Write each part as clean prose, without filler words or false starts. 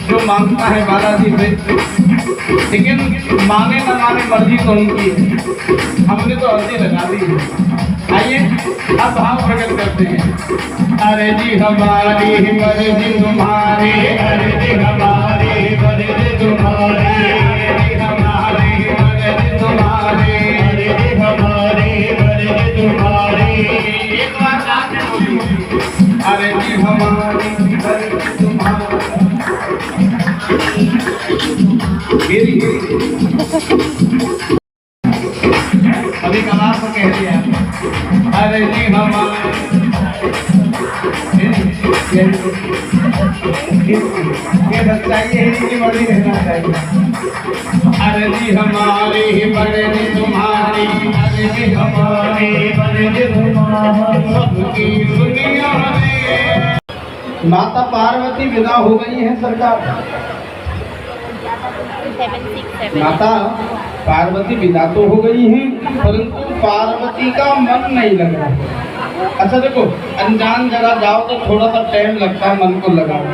जो मांगता है बालाजी से, लेकिन मांगे न मांगे मर्जी तो उनकी है। हमने तो अर्जी लगा दी है। आइए अब भाव प्रकट करते हैं। अरे जी हमारी मर्जी तुम्हारी, अरे जी हमारी मर्जी तुम्हारी, अरे जी हमारी मर्जी तुम्हारी, अरे जी हमारी मर्जी तुम्हारी। एक बार आपने बोली, अरे जी हमारी मर्जी तुम्हारी। अभी कलाम को कह दिया, अरे जी हमारी ये सच्चाई है, इनकी मर्जी रहना चाहिए। अरे जी हमारी मर्जी तुम्हारी, अरे जी हमारी मर्जी तुम्हारी, सबकी दुनिया में। माता पार्वती विदा हो गई है सरकार। माता पार्वती विदा तो हो गई हैं, परंतु पार्वती का मन नहीं लग रहा। अच्छा देखो, अनजान जगह जाओ तो थोड़ा सा टाइम लगता है मन को लगाओ।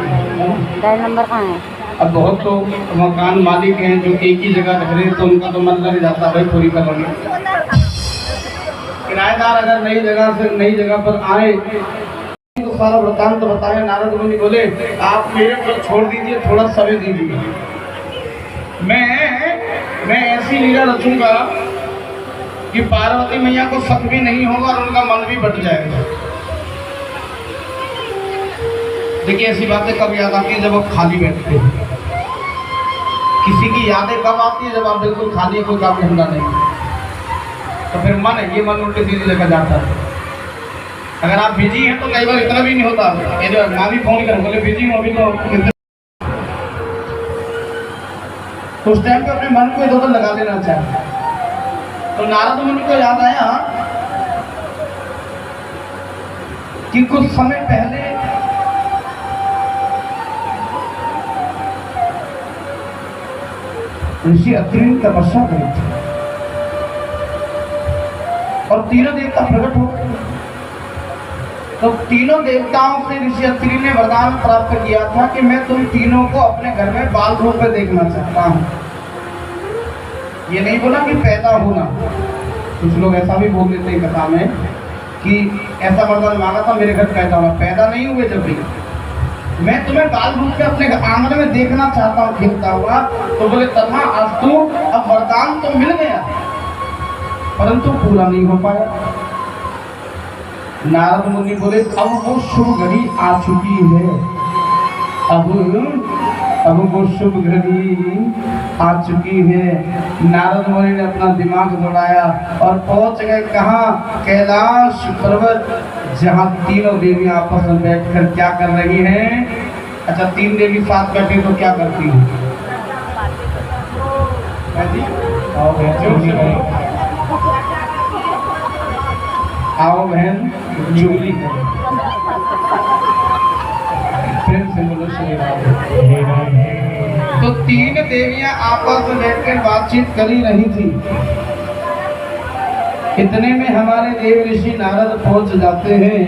नंबर कहाँ है? अब बहुत तो मकान मालिक हैं जो एक ही जगह रह रहे, तो उनका तो मन लग जाता है पूरी कॉलोनी। किराएदार अगर नई जगह पर आए तो सारा वृत्तांत तो बताया। नारद मुनि बोले आप मेरे पर छोड़ दीजिए, थोड़ा समय दीजिए, मैं ऐसी लीला रचूंगा कि पार्वती मैया को शक भी नहीं होगा और उनका मन भी बट जाएगा। देखिए ऐसी बातें कब याद आती है जब आप खाली बैठते हैं। किसी की यादें कब आती है जब आप बिल्कुल खाली है, कोई काम धंधा नहीं, तो फिर मन है ये मन उल्टी सीधी जगह जाता है। अगर आप बिजी हैं तो कई बार इतना भी नहीं होता। ये जो माँ भी फोन कर बोले बिजी हूँ अभी, तो उस टाइम पे अपने मन को इधर उधर लगा लेना चाहिए। तो नारद मुनि को याद आया कि कुछ समय पहले ऋषि अत्रि ने तपस्या करी थी और तीनों देवता प्रकट हो गए। तो तीनों देवताओं से ऋषि अत्रि ने वरदान प्राप्त किया था कि मैं तुम तीनों को अपने घर में बाल रूप में देखना चाहता हूँ। ये नहीं बोला कि पैदा होना। कुछ लोग ऐसा भी बोल देते हैं कथा में कि ऐसा वरदान मांगा था मेरे घर पैदा हुआ, पैदा नहीं हुए। जब भी मैं तुम्हें बाल रूप में अपने आंगन में देखना चाहता हूँ खेलता हुआ, तो बोले तथा अस्तु, अब वरदान तो मिल गया परंतु पूरा नहीं हो पाया। नारद मुनि बोले अब वो शुभ घड़ी आ चुकी है, अब वो शुभ घड़ी आ चुकी है। नारद मुनि ने अपना दिमाग दौड़ाया और पहुंच गए कहाँ? कैलाश पर्वत, जहाँ तीनों देवियां आपस में बैठकर क्या कर रही हैं? अच्छा, तीन देवी साथ बैठे तो क्या करती हैं? आओ बहन चुगली करो। फिर से बोलो श्री राम। तो तीन देवियां आपस में बैठकर बातचीत करी रही थी। इतने में हमारे देव ऋषि नारद पहुंच जाते हैं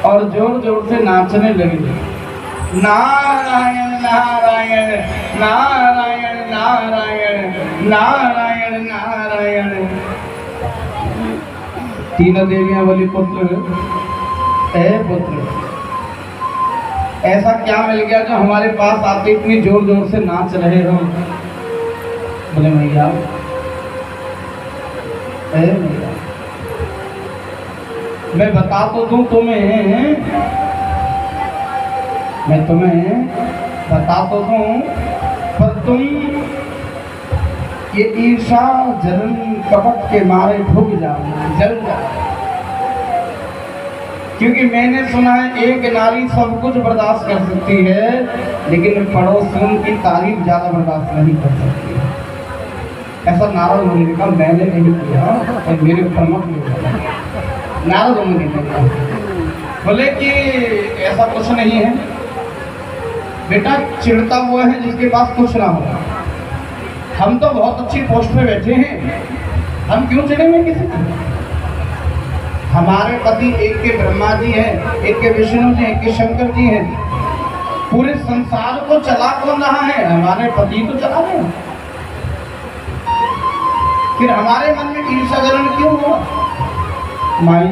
और जोर जोर से नाचने लगे। नारायण नारायण नारायण नारायण नारायण नारायण। तीनों देवियां बोली पुत्र, ए पुत्र, ऐसा क्या मिल गया जो हमारे पास आते इतनी जोर जोर से नाच रहे हो? बोले मैया, मैया मैं बता तो दूं तुम्हें, मैं तुम्हें बता तो दूं, पर तुम ये ईर्षा जलन कपट के मारे भूग जाओ, जल जाओ। क्योंकि मैंने सुना है एक नारी सब कुछ बर्दाश्त कर सकती है, लेकिन पड़ोसियों की तारीफ ज्यादा बर्दाश्त नहीं कर सकती है। ऐसा नारद मुनि ने कहा, मैंने नहीं किया और मेरे प्रमुख ने किया। नारद मुनि ने कहा, बोले कि ऐसा कुछ नहीं है बेटा, चिढ़ता हुआ है जिसके पास कुछ ना हो। हम तो बहुत अच्छी पोस्ट पे बैठे हैं, हम क्यों चिढ़ेंगे किसी को? हमारे पति एक के ब्रह्मा जी हैं, एक के विष्णु जी, एक के शंकर जी हैं। पूरे संसार को चला कौन रहा है? हमारे पति तो चला रहे हैं। फिर हमारे मन में ईर्ष्या जलन क्यों हुआ? माई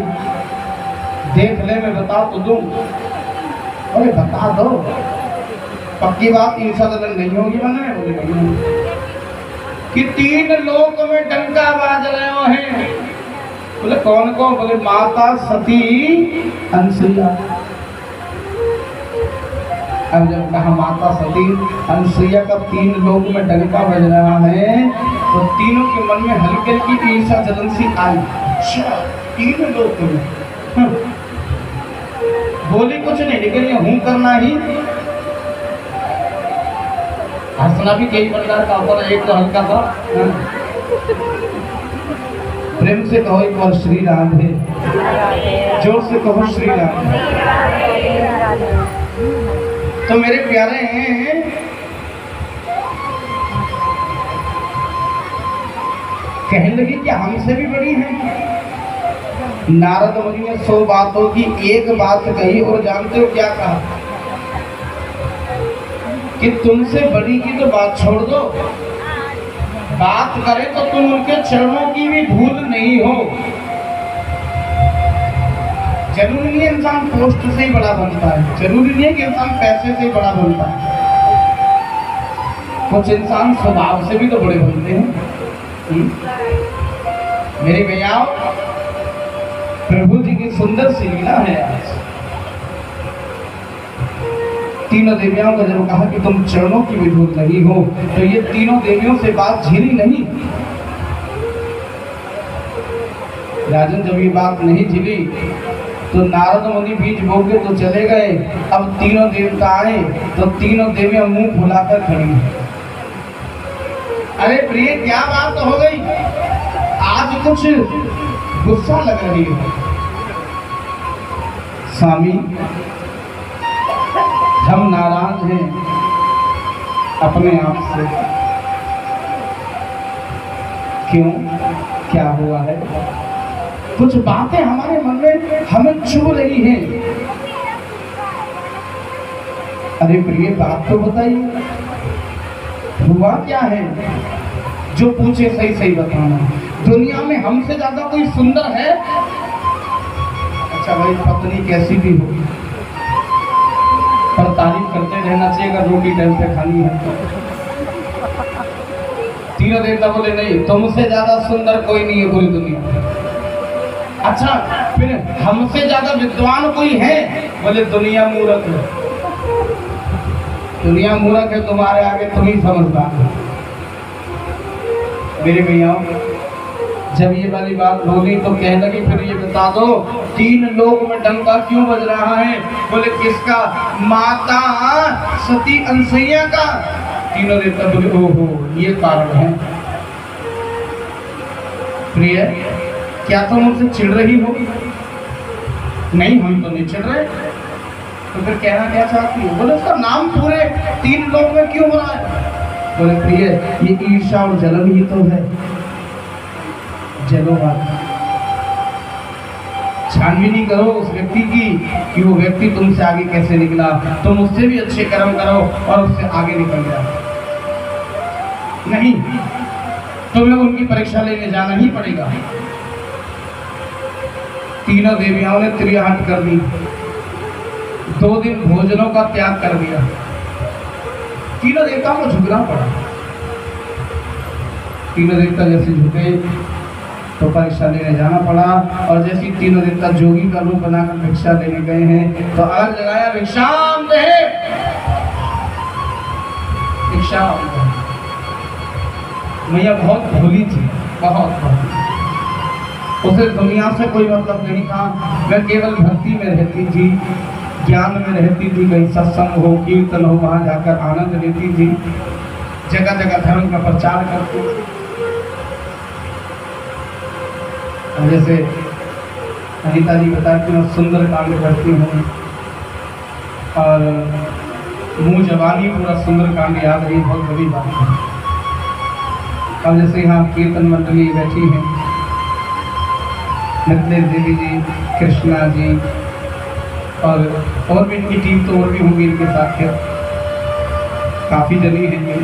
देख ले, मैं बता तो दूं। अरे बता दो, पक्की बात ईर्ष्या जलन नहीं होगी मन में? बोले नहीं होगी। कि 3 लोक में डंका बाज रहे हो हैं। बोले कौन कौन? बोले माता सती अनसुईया। अब जब कहा माता सती अनसुईया का 3 लोक में डंका बज रहा है, तो तीनों के मन में हल्की हल्की ईर्ष्या जलन सी आई। 3 लोक में बोली कुछ नहीं, लेकिन ये हूं करना ही, हंसना भी कई प्रकार का होता है। एक तो हल्का सा प्रेम से कहो एक बार श्री राधे, जोर से कहो श्री राधे। तो मेरे प्यारे हैं, कहने लगी कि हमसे भी बड़ी है। नारद मुनि ने 100 बातों की एक बात कही, और जानते हो क्या कहा? कि तुमसे बड़ी की तो बात छोड़ दो, बात करें तो तुम उनके चरणों की भी धूल नहीं हो। जरूरी नहीं है इंसान पोस्ट से ही बड़ा बनता है, जरूरी नहीं है कि इंसान पैसे से ही बड़ा बनता है। कुछ इंसान स्वभाव से भी तो बड़े बनते हैं। मेरे भैया, प्रभु जी की सुंदर सी लीला है आज। तीनों देवियों को जब कहा कि तुम चरणों की भी धूल नहीं हो, तो ये तीनों देवियों से बात झिली नहीं। राजन जब ये बात नहीं झिली, तो नारद मुनि बीच बोल के तो चले गए। अब तीनों देवता आए, तो तीनों देवियां मुंह फुलाकर खड़ी। अरे प्रिय, क्या बात हो गई? आज कुछ गुस्सा लग रही है। स्वामी, हम नाराज हैं अपने आप से। क्यों? क्या हुआ है? कुछ बातें हमारे मन में हमें छू रही हैं। अरे प्रिय, बात तो बताइए, हुआ क्या है? जो पूछे सही सही बताना। दुनिया में हमसे ज्यादा कोई सुंदर है? अच्छा भाई, पत्नी कैसी भी हो, पर तारीफ करते रहना चाहिए अगर रोटी टाइम पे खानी है तो। तीनों देवता बोले नहीं, तुमसे ज्यादा सुंदर कोई नहीं है पूरी दुनिया में। अच्छा, फिर हमसे ज्यादा विद्वान कोई है? बोले दुनिया मूर्ख है। दुनिया मूर्ख है, तुम्हारे आगे तुम ही समझदार हो। मेरे भैया, जब ये वाली बात बोली तो कहने लगी, फिर ये बता दो 3 लोक में डंका क्यों बज रहा है? बोले किसका? माता सती अनसुईया का। तीनों देवता बोले ओहो, ये कारण है। प्रिय, क्या तुम उनसे चिढ़ रही हो? नहीं, हम तो नहीं चिढ़ रहे। तो फिर कहना क्या चाहती हो? बोले उसका नाम पूरे 3 लोक में क्यों हो रहा है? बोले प्रिय, ये ईर्ष्या और जलन ही तो है। चलो बात छानबीनी करो उस व्यक्ति की कि वो व्यक्ति तुमसे आगे कैसे निकला। तुम उससे भी अच्छे कर्म करो और उससे आगे निकल जाओ। नहीं, तुम्हें उनकी परीक्षा लेने जाना ही पड़ेगा। तीनों देवियों ने त्रियाहट कर दी, 2 दिन भोजनों का त्याग कर दिया। तीनों देवताओं को झुकना पड़ा। तीनों देवता जैसे झुके तो परीक्षा लेने जाना पड़ा, और जैसे तीनों देवता जोगी का रूप बनाकर भिक्षा लेने गए हैं तो अलग लगाया, भिक्षाम देहि, भिक्षाम देहि। मैया बहुत भोली थी, बहुत। उसे दुनिया से कोई मतलब नहीं था। मैं केवल भक्ति में रहती थी, ज्ञान में रहती थी। कहीं सत्संग हो, कीर्तन हो, वहाँ जाकर आनंद लेती थी। जगह जगह धर्म का प्रचार करती थी। जैसे अनिता जी बताया कि मैं सुंदर कांड करती हूँ और मुँह जवानी पूरा सुंदर कांड याद रही, बहुत बड़ी बात है। अब जैसे यहाँ कीर्तन मंडली बैठी हैं, मिथिलेश देवी जी, कृष्णा जी और भी इनकी टीम तो और भी होंगी इनके साथ है, काफ़ी जनी है ये।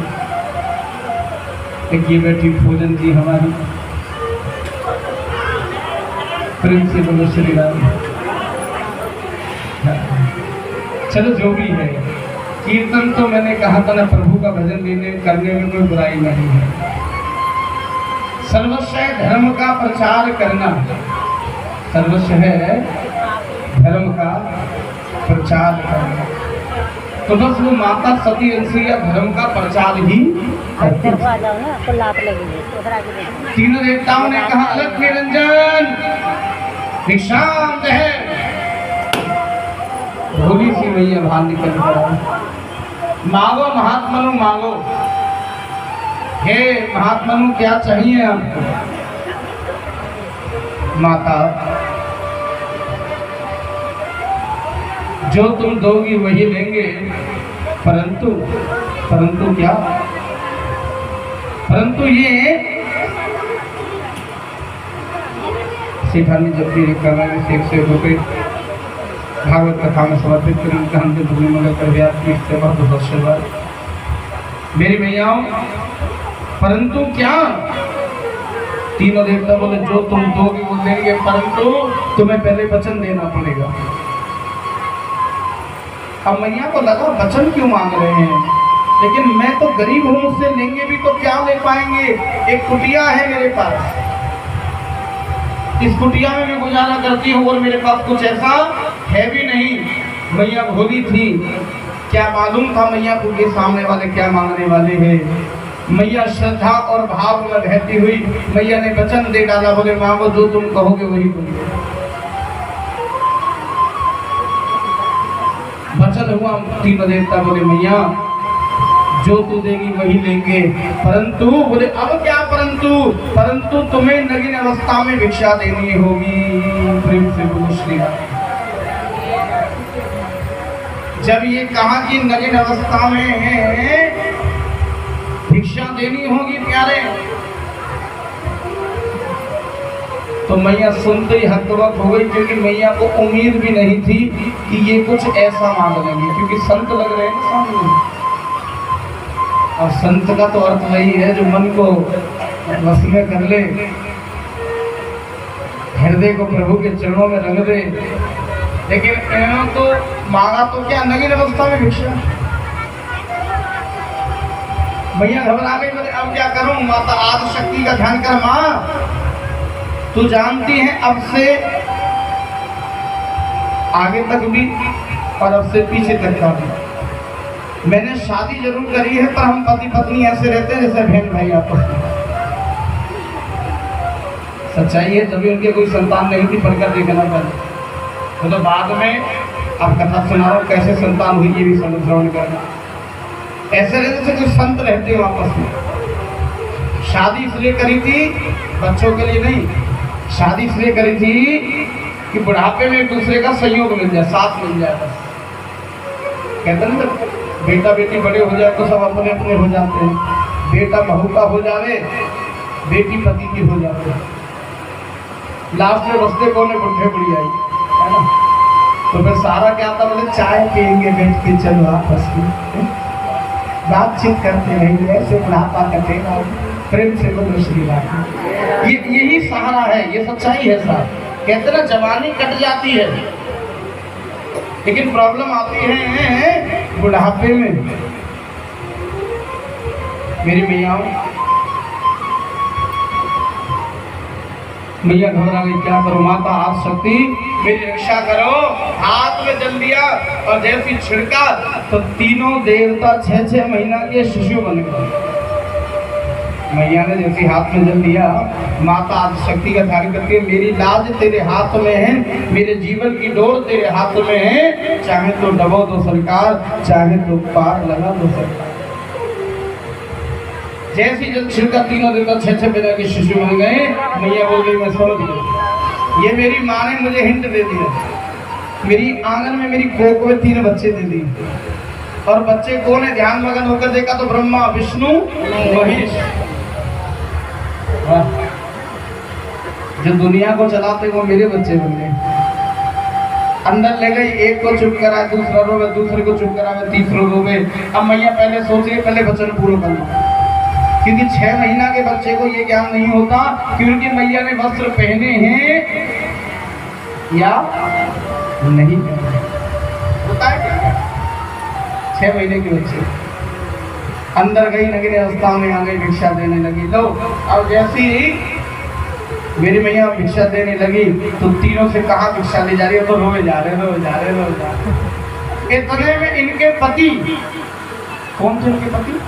एक ये बैठी भोजन जी हमारी, प्रेम से बोलो श्री राम। चलो जो भी है, कीर्तन तो मैंने कहा था ना, प्रभु का भजन लेने करने में कोई बुराई नहीं है। सर्वस्व है धर्म का प्रचार करना, सर्वस्व है धर्म का प्रचार करना। तो बस वो माता सती अंसुईया धर्म का प्रचार ही करती इधर को आ जाओ ना, तो लात लगेगी, उधर आके देखो। तीनों देवताओं ने कहा अलग निरंजन निशांत है। भोली सी मैया बाहर निकल कर आई, मांगो महात्मनु मांगो, हे महात्मनु क्या चाहिए आपको? माता जो तुम दोगी वही लेंगे, परंतु क्या, परंतु ये सेठानी जब भी करना में से रुपये भागवत कथा में समर्पित करें, उनका हमसे भूमि मगर कर दिया से बहुत आशीर्वाद। मेरी मैयाओं, परंतु क्या? तीनों देवता बोले जो तुम दोगे वो देंगे, परंतु तुम्हें पहले वचन देना पड़ेगा। अब मैया को लगा वचन क्यों मांग रहे हैं, लेकिन मैं तो गरीब हूँ, उससे लेंगे भी तो क्या ले पाएंगे? एक कुटिया है मेरे पास, इस कुटिया में मैं गुजारा करती हूँ और मेरे पास कुछ ऐसा है भी नहीं। मैया भोली थी, क्या मालूम था मैया को के सामने वाले क्या मांगने वाले हैं। मैया श्रद्धा और भाव में बहती हुई मैया ने वचन दे डाला, बोले मांगो जो तुम कहोगे वही दूंगे। वचन हुआ, तीनों देवता बोले मैया जो तू देगी वही लेंगे, परंतु बोले अब क्या परंतु तुम्हें नगीन अवस्था में भिक्षा देनी होगी। प्रेम से बोलो श्री राम। जब ये कहा कि नगीन अवस्था में भिक्षा देनी होगी प्यारे, तो मैया सुनते ही हतबक हो गई, क्योंकि मैया को उम्मीद भी नहीं थी कि ये कुछ ऐसा मांग लेंगे, क्योंकि संत लग रहे हैं सामने। और संत का तो अर्थ वही है जो मन को वश में कर ले, हृदय को प्रभु के चरणों में रंग दे। लेकिन इन्होंने तो मांगा तो क्या, नगीन अवस्था में भिक्षा। भैया घबरा गई, बोले अब क्या करूं? माता आदि शक्ति का ध्यान कर मां, तू जानती है अब से आगे तक भी और अब से पीछे तक का भी मैंने शादी जरूर करी है, पर हम पति पत्नी ऐसे रहते हैं जैसे बहन भाई आपस में। सच्चाई है, तभी उनके कोई संतान नहीं थी, पढ़कर देखना पहले। तो बाद में अब कथा सुना रहा हूँ कैसे संतान हुई, ये भी समझ श्रवण करना। ऐसे रहते थे कुछ संत रहते हैं आपस में। शादी इसलिए करी थी बच्चों के लिए नहीं, शादी इसलिए करी थी कि बुढ़ापे में एक दूसरे का सहयोग मिल जाए, साथ मिल जाए। बस कहते हैं ना, बेटा बेटी बड़े हो जाए तो सब अपने अपने हो जाते हैं। बेटा बहू का हो जावे, बेटी पति की हो जावे, लास्ट में बसते कौन है? बुढ़े बुढ़ी आई है ना। तो फिर सारा क्या था, बोले चाय पियेंगे बैठ के, चलो आपस में बातचीत करते रहेंगे, ऐसे बुढ़ापा कटेगा। प्रेम से बोलो श्री राम। यही सहारा है, ये सच्चाई है साहब। कहते ना जवानी कट जाती है, लेकिन प्रॉब्लम आती है बुढ़ापे में। मेरी मैयाओं, मैया घबरा गई, क्या करो? माता आप शक्ति मेरी रक्षा करो। हाथ में जल दिया और जैसी छिड़का तो तीनों देवता 6-6 महीना के शिशु बन गए। मैया ने जैसे हाथ में जल दिया, माता आदिशक्ति का ध्यान करके, मेरी लाज तेरे हाथ में है, मेरे जीवन की डोर तेरे हाथ में है, चाहे तो डबो दो सरकार, चाहे तो पार लगा दो सरकार। जैसी जल छिड़का तीनों देवता 6-6 महीना के शिशु बन गए। मैया बोल गई मैं समझ गई। ये मेरी माँ ने मुझे हिंट दे दिया। मेरी आंगन में मेरी कोख में 3 बच्चे दे दिए, और बच्चे कौन है? ध्यान मगन होकर देखा तो ब्रह्मा, विष्णु, महेश। जो दुनिया को चलाते वो मेरे बच्चे बन गए। अंदर ले गई, एक को चुप करा, दूसरा रोवे, दूसरे को चुप करा, तीसरा रोवे। अब मैया पहले सोच रही, पहले वचन पूरा कर लो, क्योंकि 6 महीना के बच्चे को ये ज्ञान नहीं होता कि उनकी मैया ने वस्त्र पहने हैं या नहीं पहने। होता है क्या? 6 महीने के बच्चे अंदर गई, नगरी अवस्था में आ गई, भिक्षा देने लगी। लो अब जैसी मेरी मैया भिक्षा देने लगी तो तीनों से कहा भिक्षा ले जा रही है, तो रोए जा रहे, रोए जा रहे, रोए जा रहे। इतने में इनके पति, कौन थे इनके पति?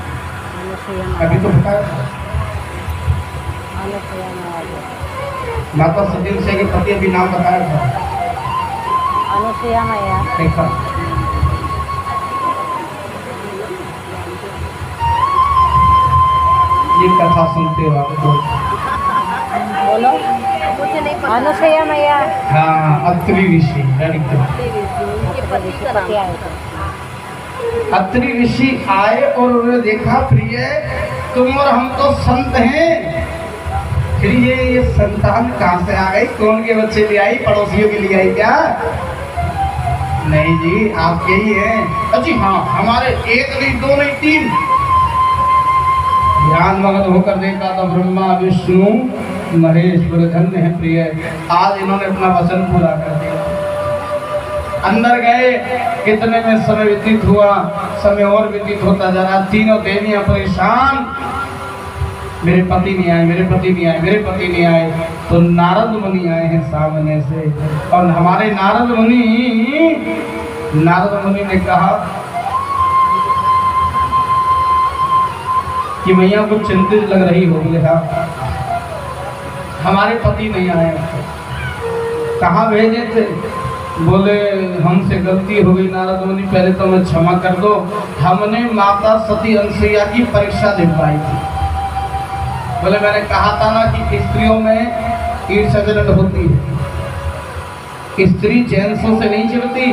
अभी तो बताया माता सती से के पति, अभी नाम बताया था, अनुसुईया मैया। देखा ये कथा सुनते हो आप तो? बोलो, मुझे नहीं पता। अनुसुईया मैया। हाँ, अत्रि ऋषि, अत्रि ऋषि आए और उन्होंने देखा, प्रिय तुम और हम तो संत हैं, फिर ये संतान कहाँ से आ गई? कौन के बच्चे ले आई? पड़ोसियों के लिए आई क्या? नहीं जी, आपके ही हैं। अजी हाँ, हमारे 1 नहीं 2 नहीं 3। ध्यान मगन होकर देखा तो ब्रह्मा, विष्णु, महेश। बड़े धन्य है प्रिय, आज इन्होंने अपना वचन पूरा कर दिया। अंदर गए, कितने में समय व्यतीत हुआ, समय और व्यतीत होता जा रहा। तीनों देवियां परेशान, मेरे पति नहीं आए, मेरे पति नहीं आए, मेरे पति नहीं आए। तो नारद मुनि आए हैं सामने से, और हमारे नारद मुनि ने कहा कि मैया को चिंतित लग रही हो। बोले हाँ, हमारे पति नहीं आए। कहाँ भेजे थे? बोले हमसे गलती हो गई नारद मुनि, पहले तो हमें क्षमा कर दो, हमने माता सती अनुसुईया की परीक्षा दिलवाई थी। बोले मैंने कहा था ना कि स्त्रियों में ईर्ष्या जलन होती है, स्त्री जेंट्सों से नहीं चिढ़ती,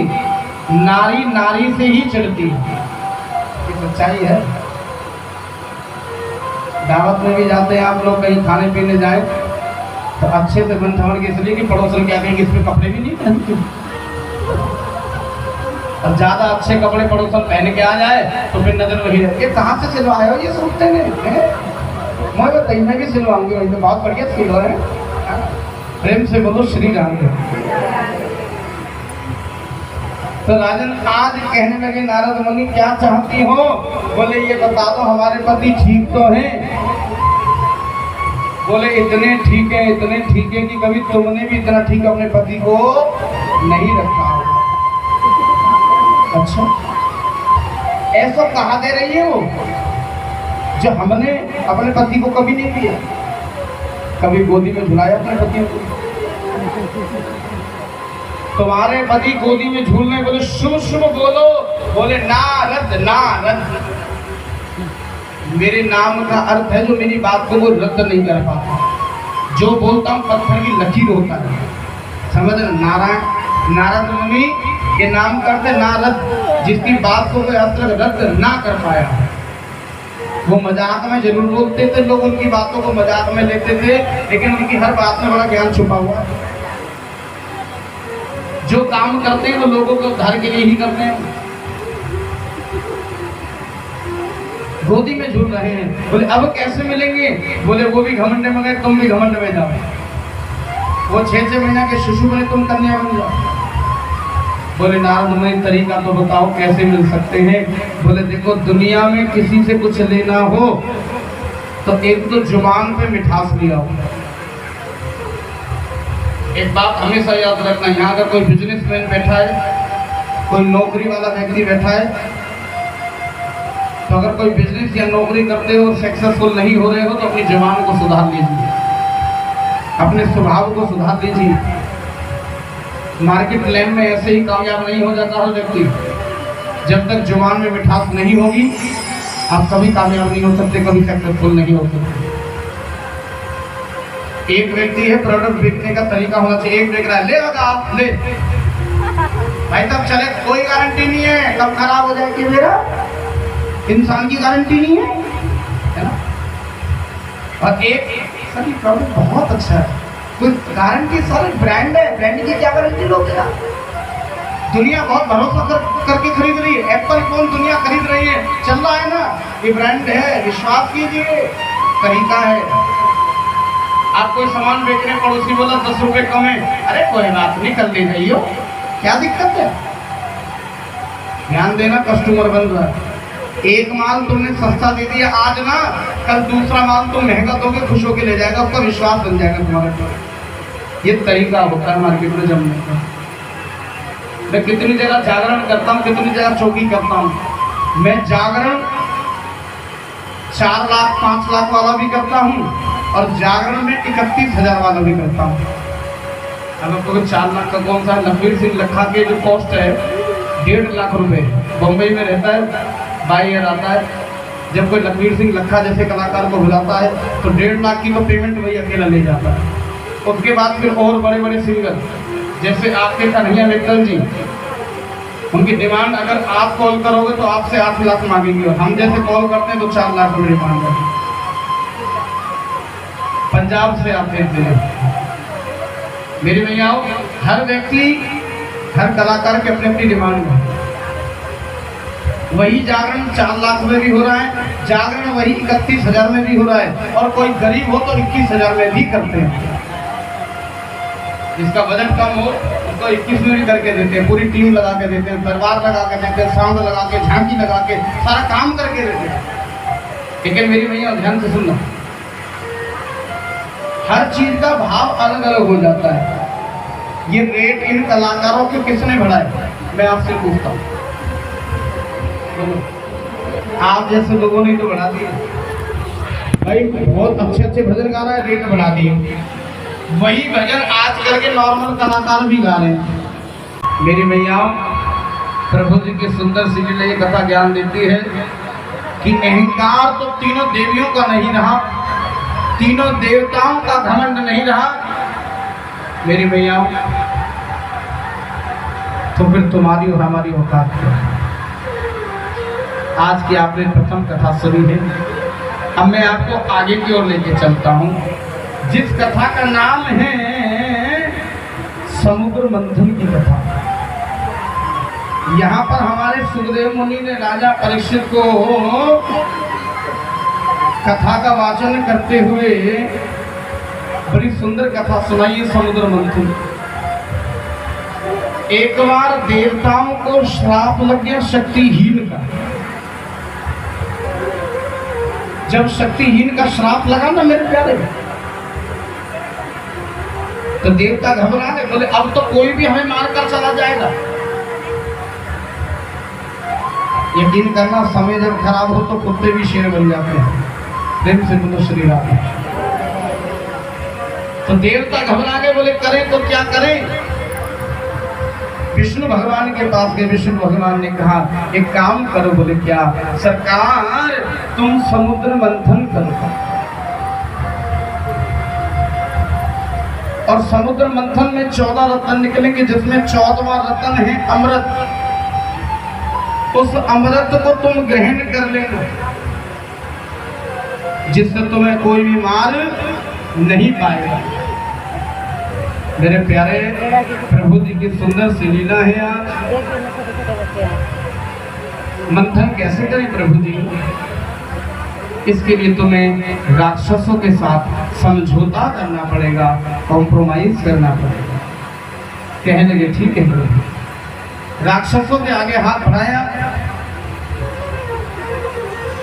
नारी नारी से ही चिढ़ती है। ये सच्चाई है। दावत में भी जाते हैं आप लोग, कहीं खाने पीने जाए तो अच्छे से बन ठमर के, इसलिए कि पड़ोसन क्या कहेंगे, इसमें कपड़े भी नहीं पहनते। और ज्यादा अच्छे कपड़े पड़ोसन पहन के आ जाए तो फिर नजर वही रहती है, कहाँ से सिलवाए हो ये सोचते हैं। मैं बताइए, मैं भी सिलवाऊंगी, वही तो बहुत बढ़िया सिलो है। प्रेम से बोलो श्री राम। तो राजन आज कहने लगे नारद मुनि, क्या चाहती हो? बोले ये बता दो, हमारे पति ठीक तो हैं? बोले इतने ठीक है, इतने ठीक है कि कभी तुमने भी इतना ठीक अपने पति को नहीं रखा होगा। अच्छा, ऐसा कहा दे रही है वो, जो हमने अपने पति को कभी नहीं दिया, कभी गोदी में झुलाया अपने पति को। तुम्हारे पति गोदी में झूलने, बोले शुभ शुभ बोलो। बोले नारद नारद, मेरे नाम का अर्थ है जो मेरी बात को वो रद्द नहीं कर पाता। जो बोलता हूँ पत्थर की लकीर होता है, समझ रहे? नारायण नारद मुनि के नाम करते नारद, जिसकी बात को कोई आज तक रद्द ना कर पाया। वो मजाक में जरूर बोलते थे, लोग उनकी बातों को मजाक में लेते थे, लेकिन उनकी हर बात में बड़ा ज्ञान छुपा हुआ है। जो काम करते हैं वो लोगों को उद्धार के लिए ही करते हैं। गोदी में झूल रहे हैं। बोले अब कैसे मिलेंगे? बोले वो भी घमंड में गए, तुम भी घमंड में जाओ। वो 6 महीना के शिशु बने, तुम कन्या बन जाओ। बोले नारद मुनि तरीका तो बताओ कैसे मिल सकते हैं? बोले देखो, दुनिया में किसी से कुछ लेना हो तो एक तो जुबान पे मिठास लिया हो। एक बात हमेशा याद रखना, यहाँ अगर कोई बिजनेसमैन बैठा है, कोई नौकरी वाला व्यक्ति बैठा है, तो अगर कोई बिजनेस या नौकरी करते हो और सक्सेसफुल नहीं हो रहे हो तो अपनी जुबान को सुधार लीजिए, अपने स्वभाव को सुधार लीजिए। मार्केट लाइन में ऐसे ही कामयाब नहीं हो जाता हर व्यक्ति। जब तक जुबान में मिठास नहीं होगी आप कभी कामयाब नहीं हो सकते, कभी सक्सेसफुल नहीं हो सकते। एक व्यक्ति है, प्रोडक्ट बेचने का तरीका होना चाहिए। एक बेच रहा है, ले लगा ले भाई, तब चले, कोई गारंटी नहीं है कब खराब हो जाएगी मेरा, इंसान की गारंटी नहीं है ना। और एक सर ये प्रोडक्ट बहुत अच्छा है, कोई गारंटी, सर ब्रांड है, ब्रांड की क्या गारंटी लोगे आप? दुनिया बहुत भरोसा करके खरीद रही है, एप्पल फोन दुनिया खरीद रही है, चल रहा है ना, ये ब्रांड है, विश्वास कीजिए, तरीका है। आप कोई सामान बेच रहे, पड़ोसी बोला 10 रुपए कम है, अरे कोई बात नहीं, कर ले जाइयो, क्या दिक्कत है? ध्यान देना, कस्टमर बन रहा है। एक माल तुमने सस्ता दे दिया आज ना, कल दूसरा माल तुम महंगा दोगे, खुश होकर ले जाएगा, उसका विश्वास बन जाएगा तुम्हारे पर। ये तरीका होता है मार्केट में जमने का। मैं कितनी जगह जागरण करता हूँ, कितनी जगह चौकी करता हूँ। मैं जागरण 4 लाख 5 लाख वाला भी करता हूँ, और जागरण में 31,000 वाला भी करता हूँ। अब आपको 4 लाख का कौन सा? लखवीर सिंह लखा के जो कॉस्ट है 1.5 लाख रुपए, बम्बई में रहता है, बाई ईयर आता है। जब कोई लखवीर सिंह लखा जैसे कलाकार को बुलाता है तो 1.5 लाख की तो पेमेंट वही अकेला ले जाता है। उसके बाद फिर और बड़े बड़े सिंगर जैसे आपके कन्हैया मित्तल जी, उनकी डिमांड अगर आप कॉल करोगे तो आपसे 8 लाख मांगेंगे, और हम जैसे कॉल करते हैं तो 4 लाख रुपये डिमांड है। पंजाब से आते थे मेरी भैया, हर व्यक्ति, हर कलाकार के अपनी अपनी डिमांड है। वही जागरण 4 लाख में भी हो रहा है, जागरण वही 31,000 में भी हो रहा है, और कोई गरीब हो तो 21,000 में भी करते हैं। जिसका बजट कम हो उसको 21 में भी करके देते हैं, पूरी टीम लगा के देते हैं, दरबार लगा के देते हैं, साउंड लगा के, झांकी लगा के, सारा काम करके देते हैं। लेकिन मेरी भैया ध्यान से सुनना, हर चीज का भाव अलग अलग हो जाता है। ये रेट इन कलाकारों के किसने बढ़ाए? मैं आपसे पूछता हूँ, आप जैसे लोगों ने तो बढ़ा दिए भाई, बहुत अच्छे अच्छे भजन गा रहा है, रेट बढ़ा दिए। वही भजन आजकल के नॉर्मल कलाकार भी गा रहे हैं। मेरी भैया, प्रभु जी की सुंदर सी लीला ये कथा ज्ञान देती है कि अहंकार तो तीनों देवियों का नहीं रहा, तीनों देवताओं का घमंड नहीं रहा मेरी भैया, तो फिर तुम्हारी और हमारी औकात क्या? आज की आपने प्रथम कथा सुनी है, अब मैं आपको आगे की ओर लेके चलता हूँ, जिस कथा का नाम है समुद्र मंथन की कथा। यहाँ पर हमारे सुखदेव मुनि ने राजा परीक्षित को कथा का वाचन करते हुए बड़ी सुंदर कथा सुनाई है, समुद्र मंथन। एक बार देवताओं को श्राप लग गया शक्तिहीन का। जब शक्तिहीन का श्राप लगा ना मेरे प्यारे, तो देवता घबरा गए, बोले अब तो कोई भी हमें मारकर चला जाएगा। यकीन करना, समय जब खराब हो तो कुत्ते भी शेर बन जाते हैं। प्रेम से बोलो श्री राम। तो देवता घबरा गए, बोले करें तो क्या करें? विष्णु भगवान के पास गए। विष्णु भगवान ने कहा एक काम करो। बोले क्या? सरकार तुम समुद्र मंथन करो, और समुद्र मंथन में 14 रत्न निकलेंगे, जिसमें 14वां रत्न है अमृत। उस अमृत को तुम ग्रहण कर लेना, जिससे तुम्हें कोई भी मार नहीं पाएगा। मेरे प्यारे, प्रभु जी की सुंदर सी लीला है। आज मंथन कैसे करें प्रभु जी? इसके लिए तुम्हें राक्षसों के साथ समझौता करना पड़ेगा, कॉम्प्रोमाइज करना पड़ेगा। कहने लगे ठीक है प्रभु। राक्षसों के आगे हाथ बढ़ाया,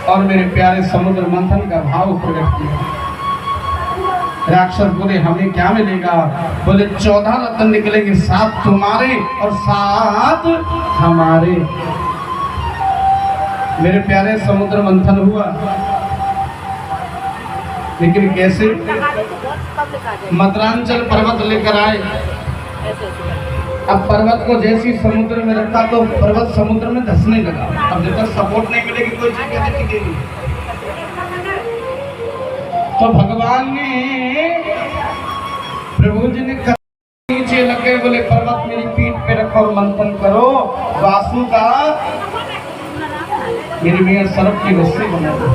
और मेरे प्यारे समुद्र मंथन का भाव प्रकट किया। राक्षस बोले हमें क्या मिलेगा? बोले 14 रत्न निकलेंगे, 7 तुम्हारे और 7 हमारे। मेरे प्यारे समुद्र मंथन हुआ, लेकिन कैसे? मद्रांचल पर्वत लेकर आए। अब पर्वत को जैसी समुद्र में रखा तो पर्वत समुद्र में धंसने लगा। अब जब तक सपोर्ट नहीं मिलेगी कोई चीज कैसे टिकेगी? तो भगवान ने और मंथन करो वासु का मेरी मियाँ सर्प की रस्सी बना दो।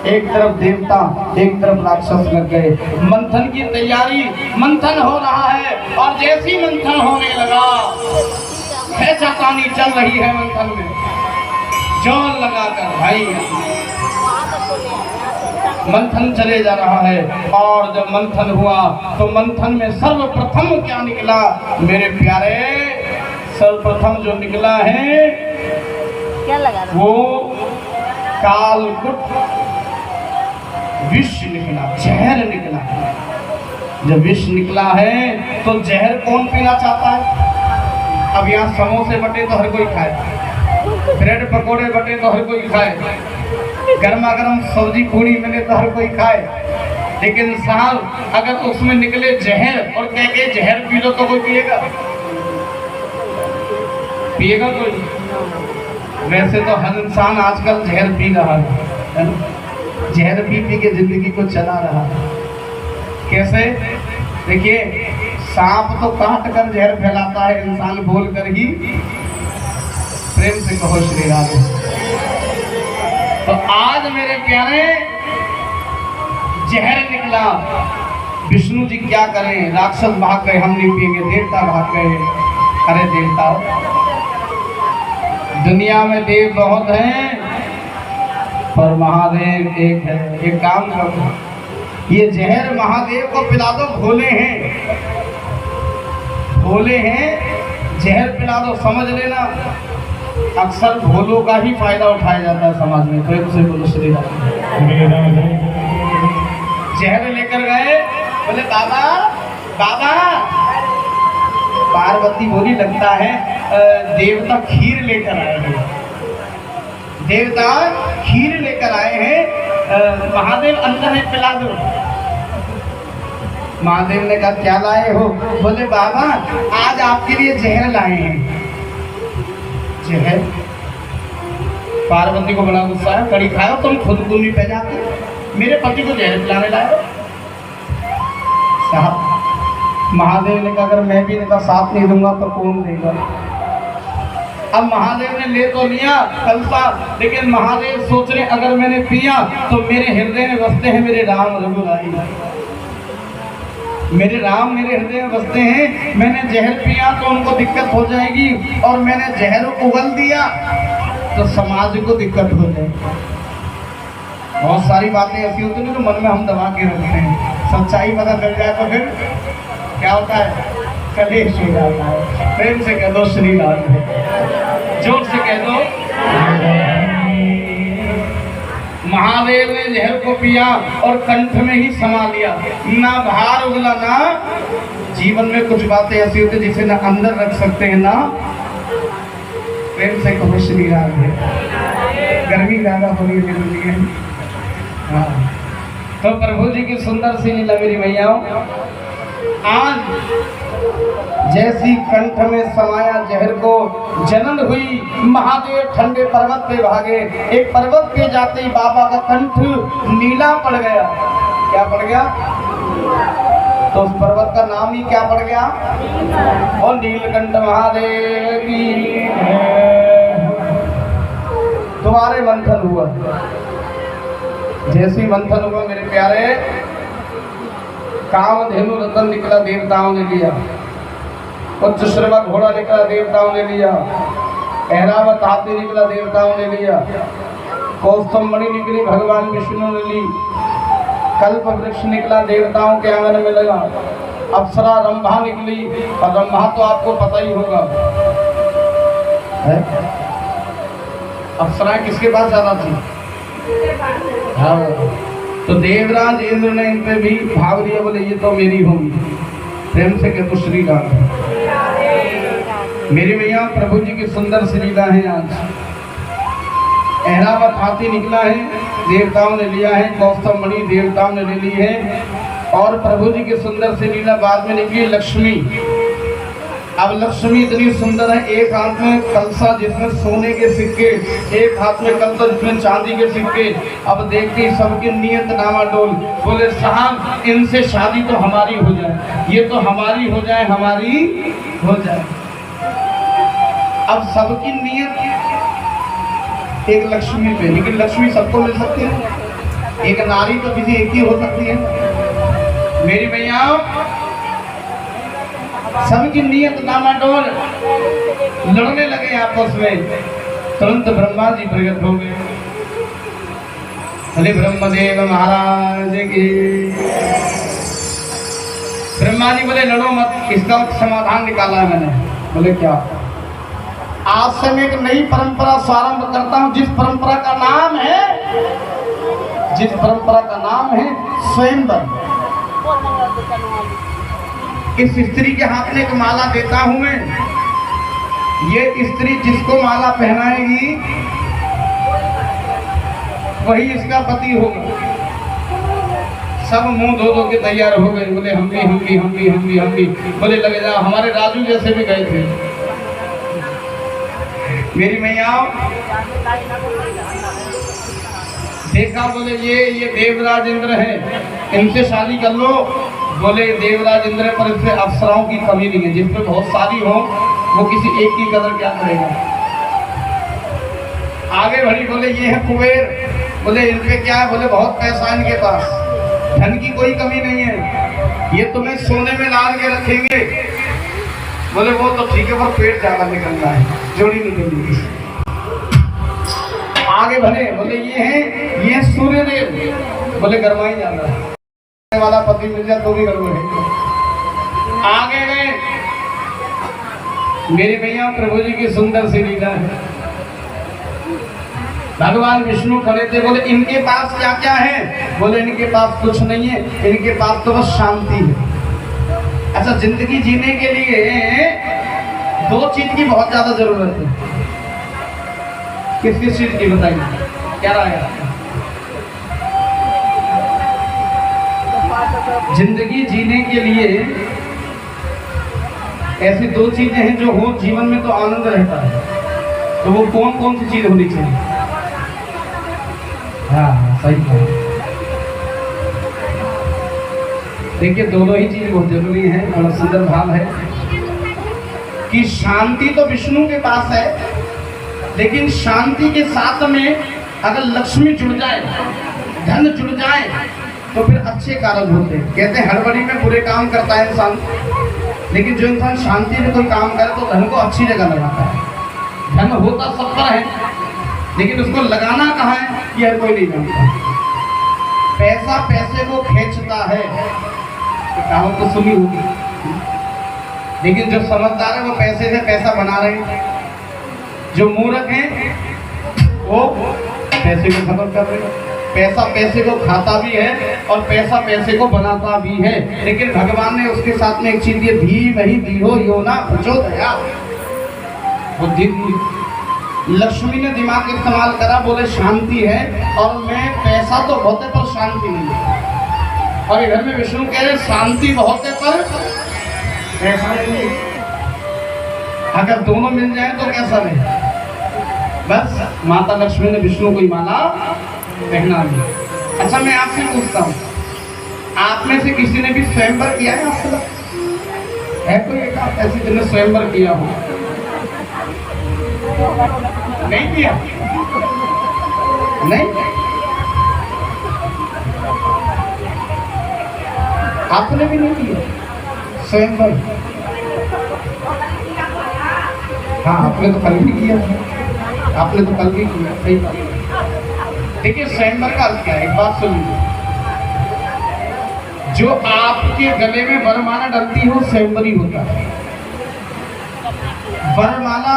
एक तरफ देवता एक तरफ राक्षस लग गए। मंथन की तैयारी, मंथन हो रहा है और जैसी मंथन होने लगा है चट्टानी चल रही है मंथन में जोर लगाकर भाई मंथन चले जा रहा है। और जब मंथन हुआ तो मंथन में सर्वप्रथम क्या निकला मेरे प्यारे? सर्वप्रथम जो निकला है क्या लगा वो कालकुट विष निकला, जहर निकला। जब विष निकला है तो जहर कौन पीना चाहता है? अब यहाँ समोसे बटे तो हर कोई खाए, ब्रेड पकोड़े बटे तो हर कोई खाए, गर्मा गर्म सब्जी पूरी मिले तो हर कोई खाए, लेकिन साहब अगर उसमें निकले जहर और कह के जहर पी लो तो कोई पिएगा? पिएगा कोई? वैसे तो हर इंसान आजकल जहर पी रहा है ना? जहर पी पी के जिंदगी को चला रहा है। कैसे? देखिए सांप तो काट कर जहर फैलाता है, इंसान बोल कर ही। प्रेम से कहो श्री राधे। तो आज मेरे प्यारे जहर निकला, विष्णु जी क्या करें? राक्षस भाग गए, हम नहीं पिएंगे। देवता भाग गए। अरे देवता, दुनिया में देव बहुत हैं पर महादेव एक है। एक काम करो, ये जहर महादेव को पिला दो। भोले हैं, भोले हैं, जहर पिला दो। समझ लेना अक्सर भोलों का ही फायदा उठाया जाता है समाज में। तो उसे बोलो श्री राम। जहर लेकर गए, बोले बाबा बाबा। पार्वती बोली लगता है देवता खीर लेकर आए हैं। देवता खीर लेकर आए हैं, महादेव अंदर है, पिला दो। महादेव ने कहा क्या लाए हो? बोले बाबा आज आपके लिए जहर लाए हैं। जहर? पार्वती को बड़ा गुस्सा है, कड़ी खाओ तुम, खुद दूनी पे जाते, मेरे पति को जहर पिलाने लाए। साहब महादेव ने कहा अगर मैं भी इनका साथ नहीं दूंगा तो कौन देगा? अब महादेव ने ले तो लिया कलसा, लेकिन महादेव सोच रहे अगर मैंने पिया तो मेरे हृदय में बसते हैं मेरे राम रघुराई, मेरे राम मेरे हृदय में बसते हैं। मैंने जहर पिया तो उनको दिक्कत हो जाएगी, और मैंने जहर उगल दिया तो समाज को दिक्कत हो जाएगी। बहुत सारी बातें ऐसी होती हैं जो मन में हम दबा के रखते हैं। सच्चाई पता चल जाए तो फिर क्या होता है? कलेश हो जाता है। प्रेम से कह दो श्री राम, जोर से कह दो। महादेव ने जहर को पिया और कंठ में ही समा लिया, ना बाहर उगला, ना जीवन में कुछ बातें ऐसी होती जिसे ना अंदर रख सकते हैं ना। प्रेम से कहो श्री राम। गर्मी ज्यादा हो रही है। हाँ, तो प्रभु जी की सुंदर सी लीला मेरी मैयाओं, आज जैसी कंठ में समाया जहर को जनन हुई, महादेव ठंडे पर्वत पे भागे। एक पर्वत पे जाते ही बाबा का कंठ नीला पड़ गया। क्या पड़ गया? तो उस पर्वत का नाम ही क्या पड़ गया? और नीलकंठ महादेव की। तुम्हारे मंथन हुआ, जैसी मंथन हुआ मेरे प्यारे, कामधेनु रतन निकला, देवताओं ने लिया। उच्च श्रवा घोड़ा निकला, देवताओं ने लिया। ऐरावत हाथी निकला, देवताओं ने लिया। कौस्तुभ मणि निकली, भगवान विष्णु ने ली। कल्प वृक्ष निकला, देवताओं के आंगन में लगा। अप्सरा रंभा निकली, और रंभा तो आपको पता ही होगा है? अप्सरा किसके पास ज्यादा थी? हाँ, तो देवराज इंद्र ने इन पे भी भाग लिया, बोले ये तो मेरी होगी। प्रेम से कहते श्री राम। मेरी भैया प्रभु जी की सुंदर सी लीला है। आज ऐरावत हाथी निकला है, देवताओं ने लिया है। कौस्तुभ मणि देवताओं ने ले ली है। और प्रभु जी की सुंदर सी लीला बाद में निकली लक्ष्मी। अब लक्ष्मी इतनी सुंदर है, एक हाथ में कलसा जिसमें सोने के सिक्के, एक हाथ में कलसा जिसमें चांदी के सिक्के। अब देखते सबकी नियत डामाडोल। बोले साहब इनसे शादी तो हमारी हो जाए, ये तो हमारी हो जाए, हमारी हो जाए। अब सबकी नियत एक लक्ष्मी पे, लेकिन लक्ष्मी सबको मिल सकती है, एक नारी तो किसी एक ही हो सकती है। मेरी भैया सबकी नियत डामाडोल, लड़ने लगे आपस में। तुरंत ब्रह्मा जी प्रकट हो गए। भले ब्रह्मदेव महाराज की। ब्रह्मा जी बोले लड़ो मत, इसका समाधान निकाला है मैंने। बोले क्या? आज से मैं एक नई परंपरा प्रारंभ करता हूं, जिस परंपरा का नाम है स्वयंवर। इस स्त्री के हाथ में एक माला देता हूं मैं। ये स्त्री जिसको माला पहनाएगी वही इसका पति होगा। सब मुंह धो धो के तैयार हो गए। बोले हम भी। बोले लगे जाओ, हमारे राजू जैसे भी गए थे। मेरी मैया देखा, बोले ये देवराज इंद्र है, इनसे शादी कर लो। बोले देवराज इंद्र पर इससे अप्सराओं की कमी नहीं है, जिसमें बहुत सारी हो वो किसी एक की कदर क्या करेगा। आगे बढ़ी, बोले ये है कुबेर। बोले इनके क्या है? बोले बहुत पैसा इनके पास, धन की कोई कमी नहीं है, ये तुम्हें सोने में डाल के रखेंगे। बोले वो तो ठीक है, पर पेट ज्यादा निकलना है, जोड़ी निकलेगी। आगे बढ़े, बोले ये है सूर्यदेव। बोले गरमाई ज्यादा है, वाला पति मिल जाए तो भी गड़बड़ है। आगे गए, मेरी भैया प्रभु जी की सुंदर सी लीला है। भगवान विष्णु खड़े थे। बोले इनके पास क्या क्या है? बोले इनके पास कुछ नहीं है, इनके पास तो बस शांति है। अच्छा, जिंदगी जीने के लिए दो चीज की बहुत ज्यादा जरूरत है। किस किस चीज की बताइए, क्या राय है? जिंदगी जीने के लिए ऐसी दो चीजें हैं जो हो जीवन में तो आनंद रहता है। तो वो कौन कौन सी चीज होनी चाहिए? हाँ सही कहा। देखिए दोनों ही चीज बहुत जरूरी है। और सुंदर भाव है कि शांति तो विष्णु के पास है, लेकिन शांति के साथ में अगर लक्ष्मी जुड़ जाए, धन जुड़ जाए, तो फिर अच्छे कार्य होते हैं। कहते हैं हड़बड़ी में बुरे काम करता है इंसान, लेकिन जो इंसान शांति में कोई काम करे तो धन को अच्छी जगह लगाता है। धन होता सब पर है, लेकिन उसको लगाना कहाँ है ये हर कोई नहीं जानता। पैसा पैसे को खींचता है, कहावत तो सुनी होगी, लेकिन जो समझदार है वो पैसे से पैसा बना रहे हैं। जो मूर्ख है वो पैसे को खत्म कर रहे हैं। पैसा पैसे को खाता भी है और पैसा पैसे को बनाता भी है, लेकिन भगवान ने उसके साथ में एक चीज दी, धीमहि धियो यो न प्रचोदयात्। बुद्धि दी। लक्ष्मी ने दिमाग इस्तेमाल करा, बोले शांति है और मैं पैसा तो बहुत है पर शांति नहीं है। और इधर में विष्णु कह रहे शांति बहुत है पर पैसा नहीं। अगर दोनों मिल जाए तो कैसा नहीं। बस माता लक्ष्मी ने विष्णु को ही माला पहना दिया। अच्छा मैं आपसे पूछता हूँ, आप में से किसी ने भी स्वयंवर किया है? आपको है कोई एक ऐसी जिसने स्वयंवर किया हो? नहीं किया? नहीं, आपने भी नहीं किया स्वयंवर? हाँ आपने तो कल भी किया, आपने तो कल भी किया, सही बात। देखिए स्वयंवर का अर्थ क्या है, एक बात सुन लीजिए। जो आपके गले में वरमाला डलती हो स्वयंवरी होता है। वरमाला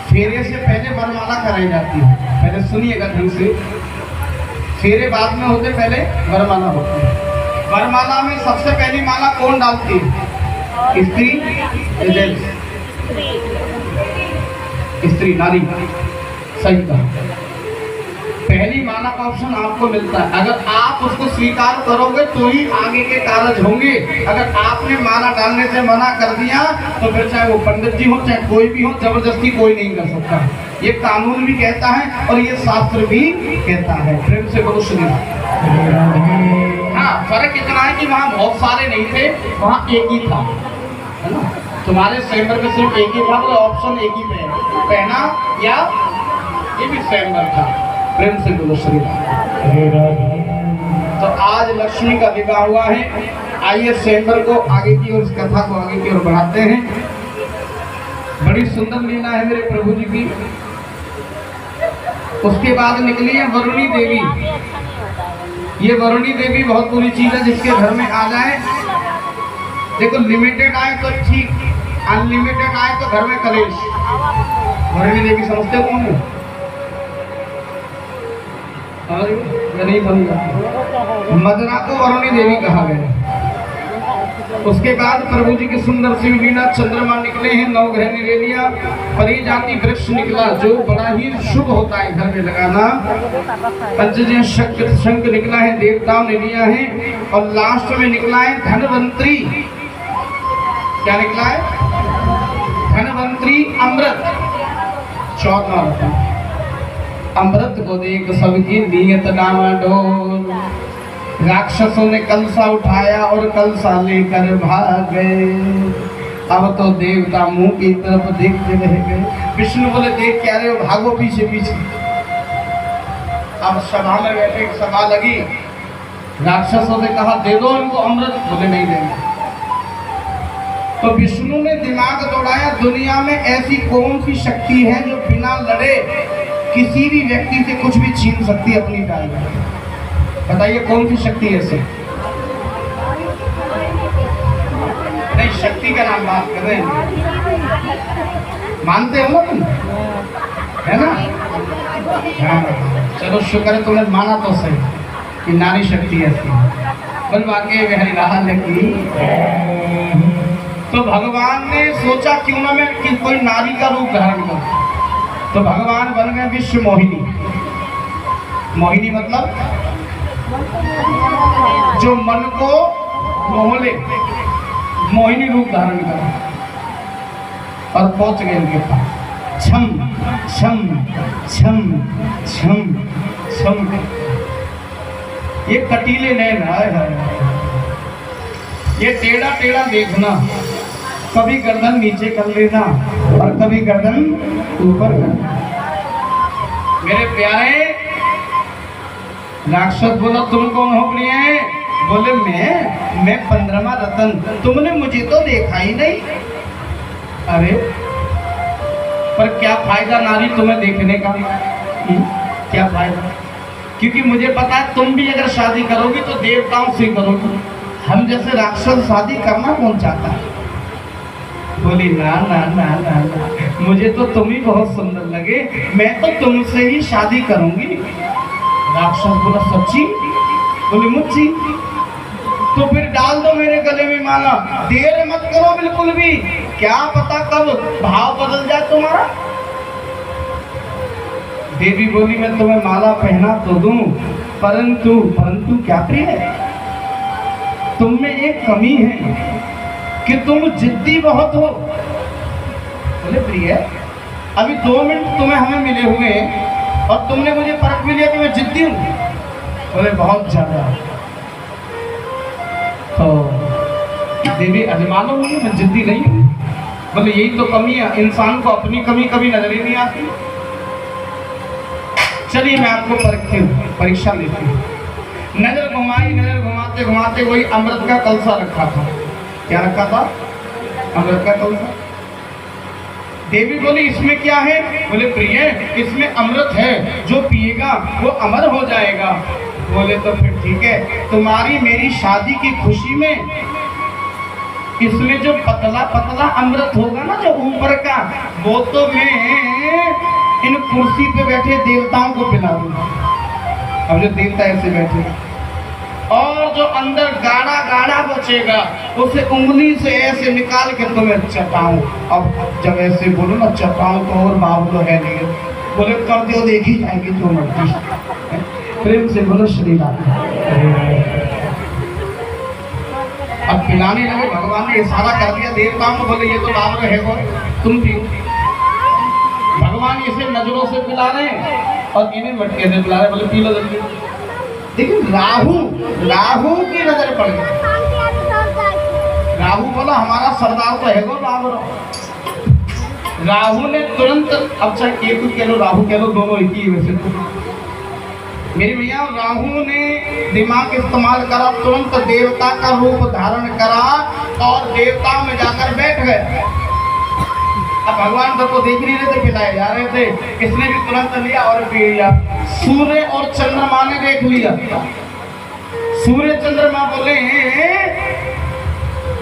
फेरे से पहले वरमाला कराई जाती है। पहले सुनिएगा ढंग से, फेरे बाद में होते, पहले वरमाला होती है। वरमाला में सबसे पहली माला कौन डालती है? स्त्री, स्त्री नारी, सही कहा। पहली माला का ऑप्शन आपको मिलता है। अगर आप उसको स्वीकार करोगे तो ही आगे के कार्य होंगे। अगर आपने माला डालने से मना कर दिया तो फिर चाहे वो पंडित जी हो चाहे कोई भी हो, जबरदस्ती कोई नहीं कर सकता। ये कानून भी कहता है और ये शास्त्र भी कहता है। प्रेम से बोलो श्री राम। हाँ, फर्क इतना है कि वहाँ बहुत सारे नहीं थे, वहाँ एक ही था, है ना। तुम्हारे स्वयंवर में सिर्फ एक ही था, तो ऑप्शन एक ही पे पहना या ये भी स्वयंवर था। प्रेम से बोलो श्री राम। तो आज लक्ष्मी का विवाह हुआ है। आइए स्वयंवर को आगे की ओर, इस कथा को आगे की ओर बढ़ाते हैं। बड़ी सुंदर लीला है मेरे प्रभु जी की। उसके बाद निकली है वरुणी देवी। ये वरुणी देवी बहुत बुरी चीज है, जिसके घर में आ जाए, देखो लिमिटेड आए तो ठीक, अनलिमिटेड आए तो घर में कलेश। वरुणी देवी समझते हो कौन है? नहीं समझा। मदरा को वरुणी देवी कहा गया। उसके बाद प्रभु जी की सुंदर सी लीला, चंद्रमा निकले हैं, नवग्रह ने ले लिया, परिजाति वृक्ष निकला जो बड़ा ही शुभ होता है घर में लगाना, पंचजन्य शंख निकला है, देवताओं ने लिया है, और लास्ट में निकला है धनवंतरी। क्या निकला है? धनवंतरी अमृत। 14 अमृत को देख सबकी नीयत डामाडोल। राक्षसों ने कलसा उठाया और कलसा लेकर भाग गए। अब तो देवता मुंह की तरफ देखते रह गए। विष्णु बोले देख क्या रहे हो, भागो पीछे पीछे। अब सभा में बैठे सभा लगी, राक्षसों ने कहा दे दो इनको अमृत, बोले नहीं देंगे। तो विष्णु ने दिमाग दौड़ाया, दुनिया में ऐसी कौन सी शक्ति है जो बिना लड़े किसी भी व्यक्ति से कुछ भी छीन सकती है अपनी डाल। बताइए कौन सी शक्ति है ऐसे? नहीं, शक्ति का नाम बात कर रहे हैं, मानते हो ना तुम, है ना? हाँ, चलो शुक्र है तुमने माना तो सही कि नारी शक्ति ऐसी बनवा के बिहारी रहा लगी। तो भगवान ने सोचा क्यों ना मैं कि कोई नारी का रूप धारण करूं, तो भगवान बन गए विश्व मोहिनी। मोहिनी मतलब जो मन को मोह ले, मोहिनी रूप धारण करा और पहुंच गए उनके पास। छम छम छम छम छम, ये कटीले नैन है, ये टेढ़ा टेढ़ा देखना, कभी गर्दन नीचे कर लेना और कभी गर्दन ऊपर करना। मेरे प्यारे, राक्षस बोला तुम कौन हो प्रिय? बोले मैं 15वां रतन, तुमने मुझे तो देखा ही नहीं। अरे पर क्या फायदा नारी तुम्हें देखने का? क्या फायदा? क्योंकि मुझे पता है तुम भी अगर शादी करोगी तो देवताओं से करोगी, हम जैसे राक्षस शादी करना कौन चाहता है? बोली ना ना ना ना ना, मुझे तो तुम ही बहुत सुंदर लगे, मैं तो तुमसे ही शादी करूंगी। राक्षस बोला सच्ची? बोली मुच्ची। तो फिर डाल दो मेरे गले में माला, देर मत करो बिल्कुल भी, क्या पता कब भाव बदल जाए तुम्हारा। देवी बोली मैं तुम्हें माला पहना तो दूं, परंतु परंतु क्या प्रिय है, तुम में एक कमी है कि तुम जिद्दी बहुत हो। बोले प्रिय अभी 2 मिनट तुम्हें हमें मिले हुए हैं और तुमने मुझे परख भी लिया कि मैं जिद्दी हूँ। बोले बहुत ज्यादा। तो देवी अजमान होगी, मैं जिद्दी नहीं हूँ। बोले यही तो कमी है, इंसान को अपनी कमी कभी नजर ही नहीं आती। चलिए मैं आपको परखती हूँ, परीक्षा लेती हूँ। नजर घुमाई, नजर घुमाते घुमाते वही अमृत का कलसा रखा था। क्या रखा था? अमृत का कलसा। देवी बोली इसमें क्या है? बोले प्रिय इसमें अमृत है, जो पिएगा वो अमर हो जाएगा। बोले तो फिर ठीक है, तुम्हारी मेरी शादी की खुशी में इसमें जो पतला पतला अमृत होगा ना, जो ऊपर का, वो तो मैं इन कुर्सी पे बैठे देवताओं को पिला दूंगा। अब जो देवता ऐसे बैठे, और जो अंदर गाढ़ा गाढ़ा बचेगा उसे उंगली से ऐसे निकाल के तुम्हें चटाऊं। अब जब ऐसे बोलो ना चटाऊं तो और भाव तो है नहीं, बोले कर दो देखी जाएगी जो मर्जी। प्रेम से बोलो श्री राम। अब पिलाने लगे, भगवान ने इशारा कर दिया देवताओं को, बोले ये तो लाभ है वो, तुम पियो। भगवान इसे नजरों से पिला रहे हैं और इन्हें मटके से पिला रहे, बोले पी लो जल्दी। लेकिन राहु की नजर पड़ गई। राहु बोला हमारा सरदार तो है वो बाबरो। राहु ने तुरंत, अब चाहे केतु कह लो राहु कह लो, दोनों एक ही वैसे तो मेरी भैया, राहु ने दिमाग इस्तेमाल करा, तुरंत देवता का रूप धारण करा और देवताओं में जाकर बैठ गए। अब भगवान सबको देख नहीं रहे थे, पिलाए जा रहे थे, किसने भी तुरंत लिया और पी लिया। सूर्य और चंद्रमा ने देख लिया। सूर्य चंद्रमा बोले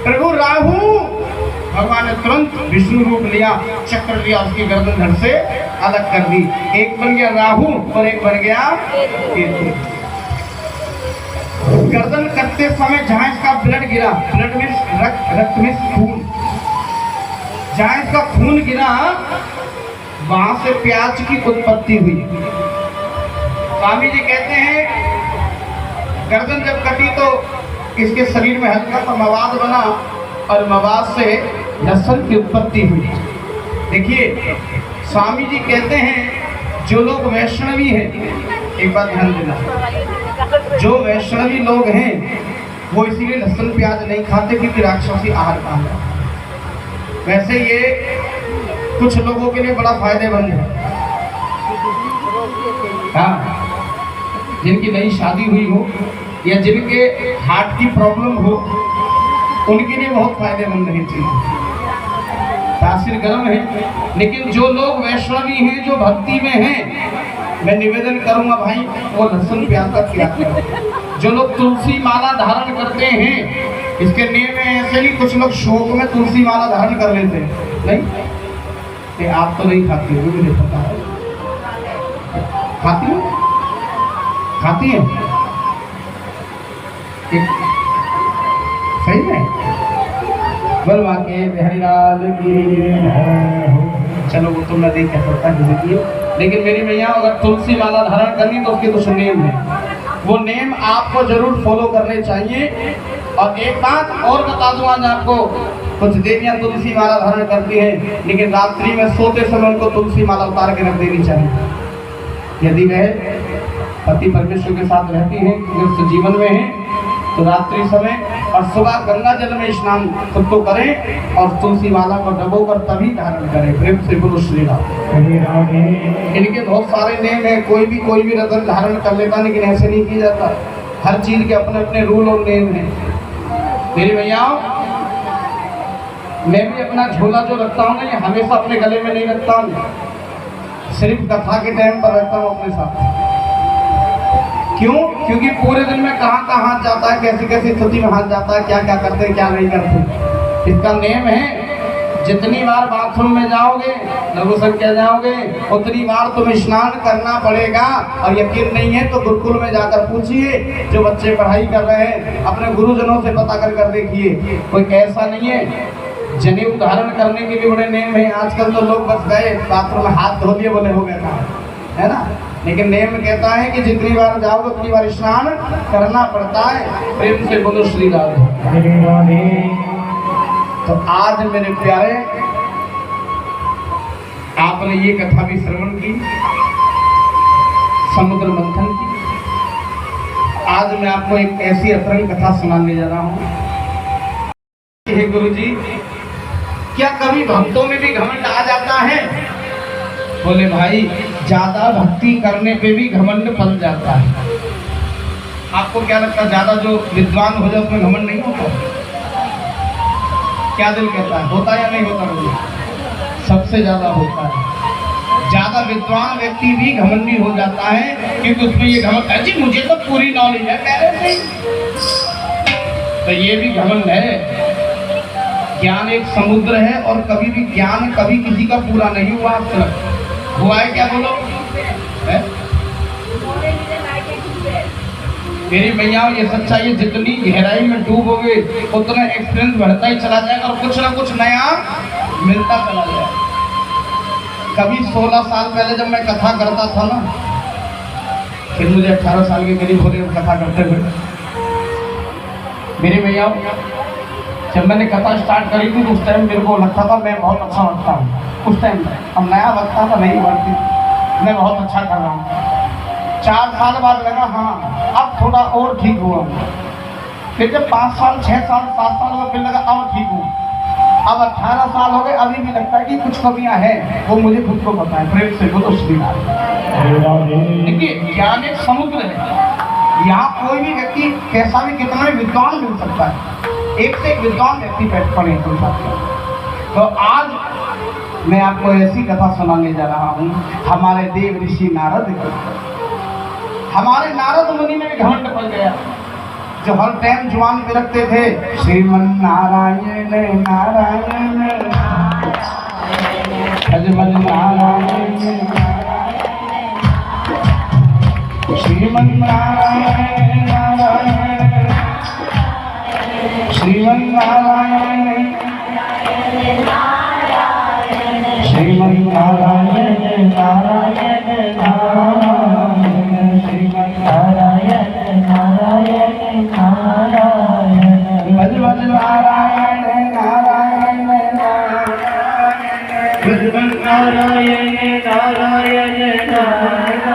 प्रभु राहु। भगवान ने तुरंत विष्णु रूप लिया, चक्र लिया, उसकी गर्दन धड़ से अलग कर दी। एक बन गया राहु और एक बन गया केतु। गर्दन कटते समय जहां इसका ब्लड गिरा, ब्लड में रक्त में खून, जहां इसका खून गिरा वहां से प्याज की उत्पत्ति हुई। स्वामी जी कहते हैं गर्दन जब कटी तो इसके शरीर में हल्का सा मवाद बना और मवाद से लहसुन की उत्पत्ति हुई। देखिए स्वामी जी कहते हैं जो लोग वैष्णवी हैं, एक बात ध्यान देना, जो वैष्णवी लोग हैं वो इसीलिए लहसुन प्याज नहीं खाते क्योंकि राक्षसी आहार का है। वैसे ये कुछ लोगों के लिए बड़ा फायदेमंद है। हाँ, जिनकी नई शादी हुई हो या जिनके हार्ट की प्रॉब्लम हो उनके लिए बहुत फायदेमंद है चीज। तासीर गर्म है, लेकिन जो लोग वैष्णवी हैं, जो भक्ति में हैं, मैं निवेदन करूंगा भाई वो लहसुन प्याज का त्याग करें। जो लोग तुलसी माला धारण करते हैं, इसके नियम में ऐसे नहीं, कुछ लोग शौक में तुलसी माला धारण कर लेते हैं, नहीं कि आप तो नहीं खाती हो, मुझे पता है। खाती हो? खाती है सही में बलवा के हरिलाल की। चलो वो तो मैं नहीं कह सकता किसी की, लेकिन मेरी भैया अगर तुलसी माला धारण करनी तो उसके कुछ नेम है, वो नेम आपको जरूर फॉलो करने चाहिए। और एक बात और बता दूं, आज आपको कुछ देवियां तुलसी माला धारण करती हैं, लेकिन रात्रि में सोते समय उनको तुलसी माला उतार के रख देनी चाहिए। यदि वह पति परमेश्वर के साथ रहती हैं, अगर जीवन में है तो रात्रि समय और सुबह गंगा जल में स्नान खुद तो करें और तुलसी माला को डबो कर तभी धारण करें। प्रेम से बोलो श्री राम। इनके बहुत सारे नेम है, कोई भी रतन धारण कर लेता, लेकिन ऐसे नहीं किया जाता। हर चीज के अपने अपने रूल और नेम है। मेरी भैया मैं भी अपना झोला जो रखता हूँ ना, ये हमेशा अपने गले में नहीं रखता हूँ, सिर्फ कथा के टाइम पर रखता हूँ अपने साथ। क्यों? क्योंकि पूरे दिन में कहाँ कहाँ हाथ जाता है, कैसी कैसी स्थिति में हाथ जाता है, क्या क्या करते हैं क्या नहीं करते। इसका नेम है जितनी बार बाथरूम में जाओगे, लघु संख्या जाओगे, उतनी बार तुम्हें स्नान करना पड़ेगा। और यकीन नहीं है तो गुरुकुल में जाकर पूछिए, जो बच्चे पढ़ाई कर रहे हैं अपने गुरुजनों से पता कर देखिए, कोई ऐसा नहीं है। जनेऊ धारण करने के लिए बड़े नेम है। आजकल तो लोग बस गए बाथरूम में हाथ धो लिए, बोले हो गया, है ना, लेकिन नेम कहता है कि जितनी बार जाओगे उतनी बार स्नान करना पड़ता है। प्रेम से बोलो श्री राधे। तो आज मेरे प्यारे आपने ये कथा भी श्रवण की, समुद्र मंथन की। आज मैं आपको एक ऐसी अतरंग कथा सुनाने जा रहा हूँ। हे गुरु जी, क्या कभी भक्तों में भी घमंड आ जाता है? बोले भाई ज्यादा भक्ति करने पे भी घमंड पल जाता है। आपको क्या लगता है ज्यादा जो विद्वान हो जाए उसमें घमंड नहीं होता? क्या दिल कहता है, होता या नहीं होता? मुझे सबसे ज्यादा होता है। ज्यादा विद्वान व्यक्ति भी घमंडी हो जाता है क्योंकि उसमें ये घमंड है जी मुझे तो पूरी नॉलेज है पहले से। तो ये भी घमंड है। ज्ञान एक समुद्र है और कभी भी ज्ञान कभी किसी का पूरा नहीं हुआ। हुआ है क्या बोलो? है? मेरी भैया ये सच्चाई है, जितनी गहराई में डूबोगे उतना एक्सपीरियंस बढ़ता ही चला जाएगा और कुछ ना कुछ नया मिलता चला जाएगा। कभी 16 साल पहले जब मैं कथा करता था ना, फिर मुझे 18 साल के करीब हो गए कथा करते हुए। मेरे भैया जब मैंने कथा स्टार्ट करी थी तो उस टाइम मेरे को लगता था मैं बहुत अच्छा लगता हूँ। उस टाइम अब नया लगता था, नहीं बढ़ती, मैं बहुत अच्छा कर रहा हूँ। 4 साल बाद लगा हाँ अब थोड़ा और ठीक हुआ। फिर जब 5 साल 6 साल 7 साल हुआ फिर लगा अब ठीक हूँ। अब 18 साल हो गए, अभी भी लगता है कि कुछ कमियां हैं, वो मुझे खुद को पता है। प्रेम से वो तो स्वीकार। देखिए ज्ञान एक समुद्र है, यहाँ कोई भी व्यक्ति कैसा भी कितना भी विद्वान मिल सकता है, एक से एक विद्वान व्यक्ति बैठ पड़े तुम साथ। तो आज मैं आपको ऐसी कथा सुनाने जा रहा हूँ हमारे देव ऋषि नारद की। हमारे नारद मुनि में भी घमंड पड़ गया, जो हर टाइम जुबान पे रखते थे श्रीमन नारायण नारायण अजमल नारायण श्रीमन नारायण नारायण श्रीमन नारायण श्रीमन नारायण नारायण नारायण श्रीमन नारायण नारायण नारायण भजवन नारायण नारायण भजवन नारायण नारायण नारायण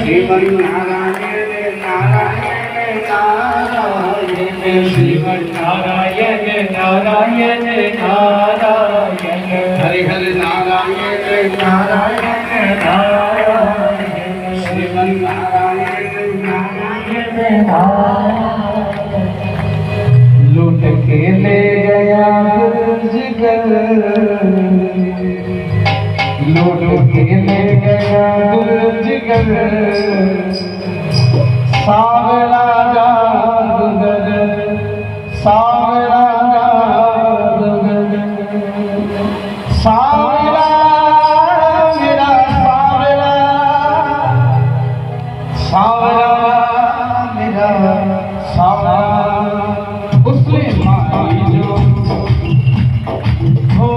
श्रीमन नारायण नारायण नारायण श्रीमन नारायण नारायण नारायण हरे हरे नारायण नारायण नारायण श्रीमन नारायण लूट के ले गया गुर्जगर, लूट के ले गया गुर्जगर, सावरा जादूगर, सावरा जादूगर, सावरा मेरा सावरा, सावरा मेरा सावरा। उसने मारी जो हो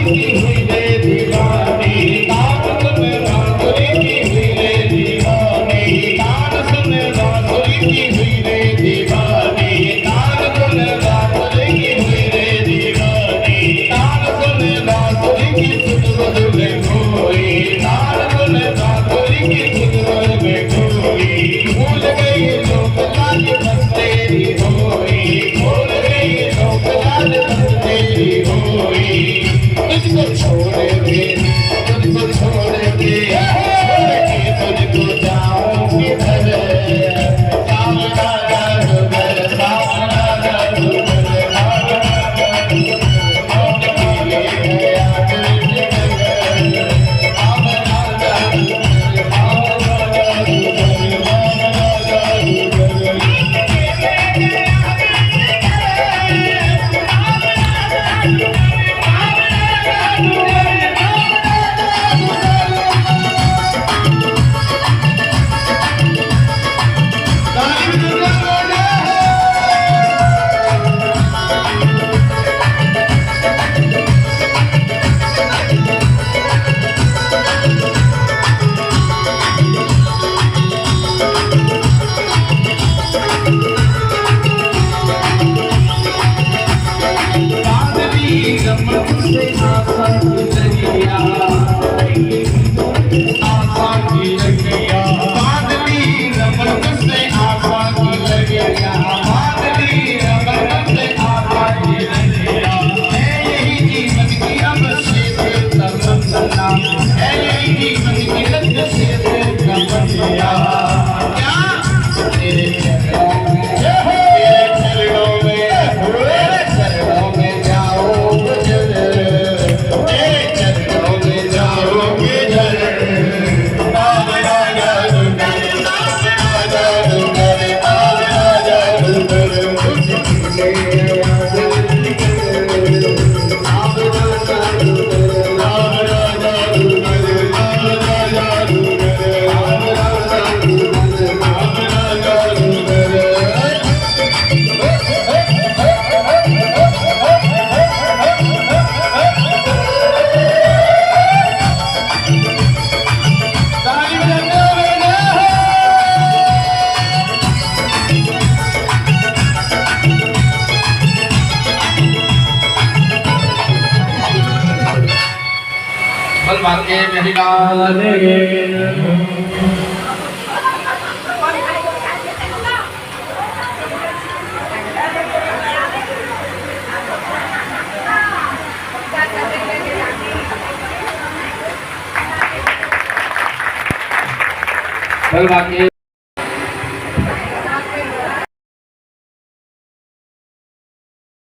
हुई बल मार के मेरी लाल बल मार के